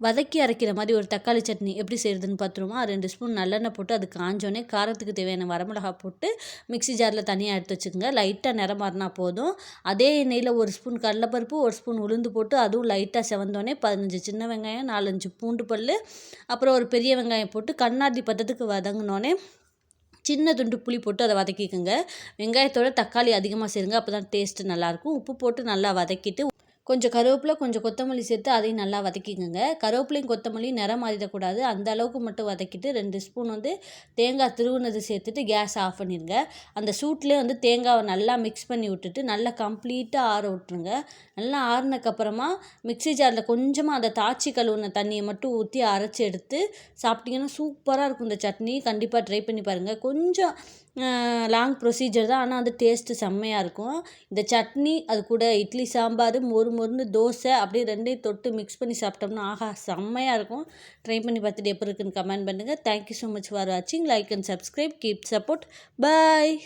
வதக்கி அரைக்கிற மாதிரி ஒரு தக்காளி சட்னி எப்படி செய்கிறதுன்னு பார்த்துருவோமா. 2 ஸ்பூன் நல்லெண்ணெய் போட்டு அது காஞ்சோடனே காரத்துக்கு தேவையான வரமிளகா போட்டு மிக்ஸி ஜாரில் தனியாக எடுத்து வச்சுக்கோங்க. லைட்டாக நிறம் மாறினா போதும். அதே எண்ணெயில் 1 ஸ்பூன் கடலைப்பருப்பு 1 ஸ்பூன் உளுந்து போட்டு அதுவும் லைட்டாக செவந்தோடனே 15 சின்ன வெங்காயம் 4-5 பூண்டு பல் அப்புறம் ஒரு பெரிய வெங்காயம் போட்டு கண்ணாடி பதத்துக்கு வதங்கினோடனே சின்ன துண்டு புளி போட்டு அதை வதக்கிக்கோங்க. வெங்காயத்தோட தக்காளி அதிகமாக சேருங்க, அப்போ தான் டேஸ்ட்டு நல்லாயிருக்கும். உப்பு போட்டு நல்லா வதக்கிட்டு கொஞ்சம் கருவேப்பிலை கொஞ்சம் கொத்தமல்லி சேர்த்து அதையும் நல்லா வதக்கிக்கோங்க. கருவேப்பிலையும் கொத்தமல்லியும் நிறம் மாறிடக்கூடாது, அந்த அளவுக்கு மட்டும் வதக்கிட்டு 2 ஸ்பூன் தேங்காய் திருவுனது சேர்த்துட்டு கேஸ் ஆஃப் பண்ணிடுங்க. அந்த சூட்லேயே தேங்காவை நல்லா மிக்ஸ் பண்ணி விட்டுட்டு நல்லா கம்ப்ளீட்டாக ஆற விட்ருங்க. நல்லா ஆறுனக்கப்புறமா மிக்ஸி ஜாரில் கொஞ்சமாக அந்த தாச்சி கழுவுன தண்ணியை மட்டும் ஊற்றி அரைச்சி எடுத்து சாப்பிட்டிங்கன்னா சூப்பராக இருக்கும் இந்த சட்னி. கண்டிப்பாக ட்ரை பண்ணி பாருங்கள். கொஞ்சம் லாங் ப்ரொசீஜர் தான், ஆனால் டேஸ்ட்டு செம்மையாக இருக்கும். இந்த சட்னி அது கூட இட்லி சாம்பார் மொறு மொறுன்னு தோசை அப்படியே 2யும் தொட்டு மிக்ஸ் பண்ணி சாப்பிட்டோம்னா ஆஹா செம்மையாக இருக்கும். ட்ரை பண்ணி பார்த்துட்டு எப்படி இருக்குன்னு கமெண்ட் பண்ணுங்கள். தேங்க்யூ ஸோ மச் ஃபார் வாட்சிங். Like and subscribe. Keep support. Bye.